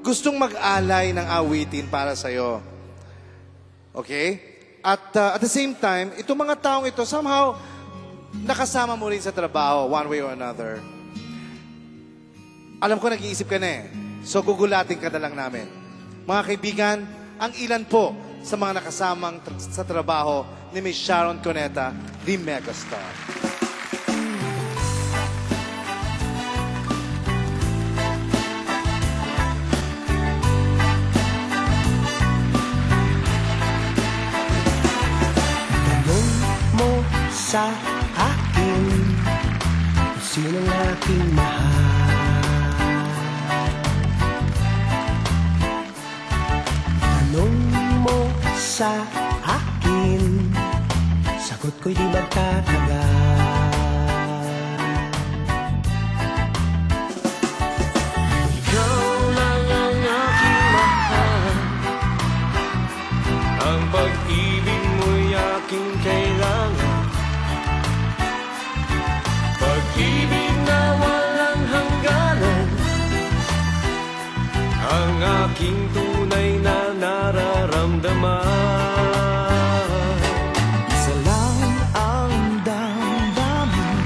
gustong mag-alay ng awitin para sa'yo. Okay? At the same time, itong mga taong ito, somehow, nakasama mo rin sa trabaho, one way or another. Alam ko, nag-iisip ka na eh. So, gugulatin ka na lang namin. Mga kaibigan, ang ilan po sa mga nakasamang sa trabaho ni Miss Sharon Cuneta, the Megastar. Tanong mo sa akin kung sinong aking mahal. Tanong mo sa akin, sagot ko'y di magtatagal. Ikaw lang ang aking mahal, ang pag-ibig mo'y aking kailangan. Pag-ibig na walang hangganan, ang aking tunay na nararamdaman. Isa lang ang damdamin,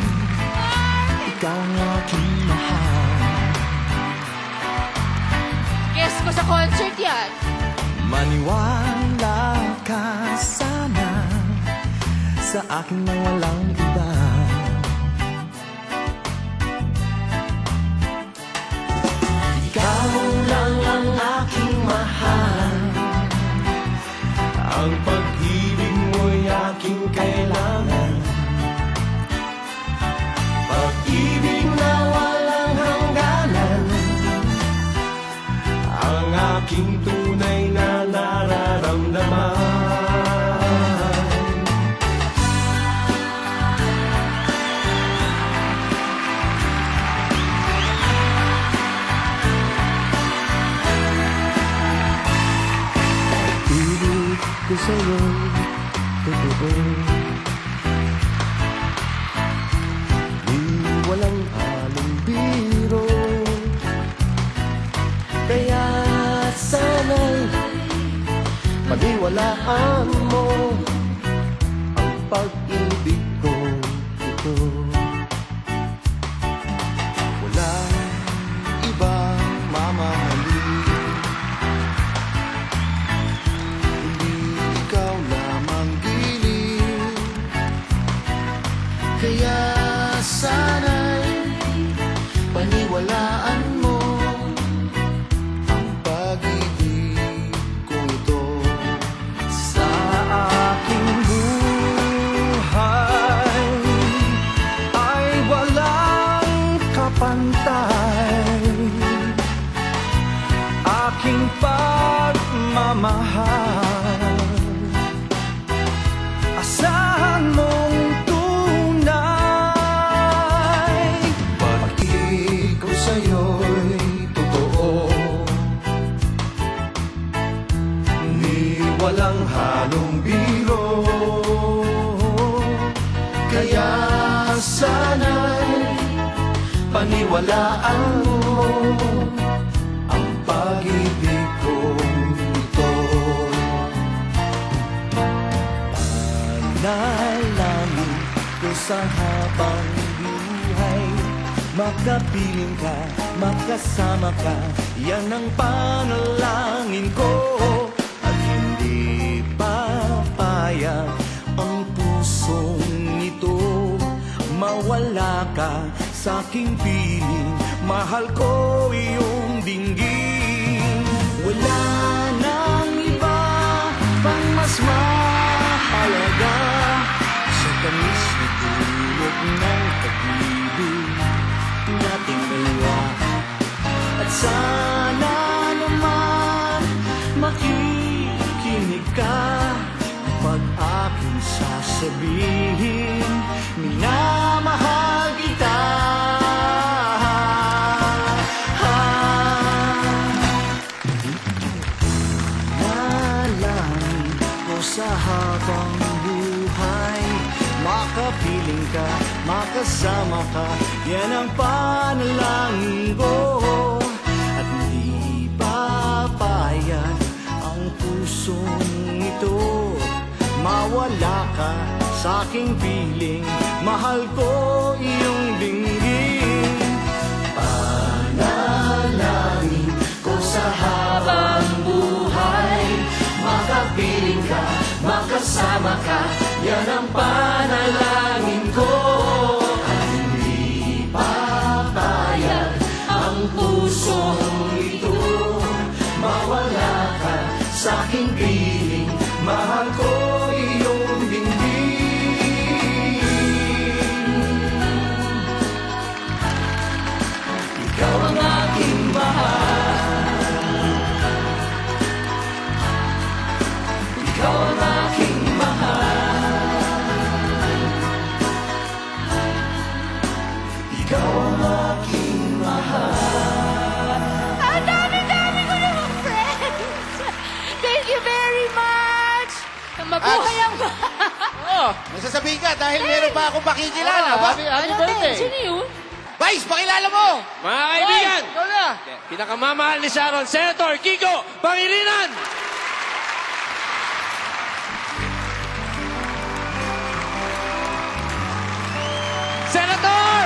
ikaw ang aking mahal. Guess ko sa concert yan. Maniwala ka sana sa akin na walang iba. Ikaw lang ang aking mahal, ang pag-ibig mo'y aking kailangan. Pag-ibig na walang hangganan, ang aking tunay na nararamdaman. Pag-ibig ko sa'yo'y totoo, di walang halong biro. Kaya sana'y paniwalaan mo ang pag-ibig ko ito. Walang ibang mamahalin, hindi ikaw lamang giliw. Kaya sana'y paniwalaan mo ang pag-ibig ko ito. Sa aking buhay ay walang kapantay, aking pagmamahal. Asahan mong tunay, pag-ibig ko sa'yo'y totoo, ni walang halong biro. Kaya sana'y paniwalaan mo ang pag-ibig ko ito. Panalangin ko sa habang buhay, makapiling ka, makasama ka, yan ang panalangin ko. At hindi papayag ang pusong ito, mawala ka sa aking piling, mahal ko iyong dinggin. Wala nang iba pang mas mahalaga sa tamis na tulog ng pag-ibig nating dalawa. At sana naman makikinig ka kapag aking sasabihin, minamahal kita. Nalangin ko sa habang buhay, makapiling ka, makasama ka, yan ang panalangin ko. At hindi pa sa aking piling, mahal ko iyong dinggin. Panalangin ko sa habang buhay, makapiling ka, makasama ka, yan ang panalangin ko. At hindi papayag ang pusong ito, mawala ka sa aking piling, mahal ko iyong dinggin. Ikaw ang aking mahal, ikaw ang aking mahal, ikaw ang aking mahal. Ang dami-dami ko namang friends! Thank you very much! Mabuhay ang... May sasabihin ka dahil meron pa akong pakikilala. Ba? Happy birthday! Sino yun? Vice, pakilala mo! Mga kaibigan, Ikaw na! pinakamamahal ni Sharon, Senator Kiko Pangilinan! Senator!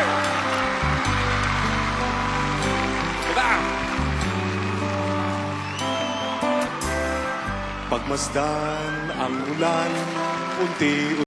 Diba? Pagmasdan ang ulan, unti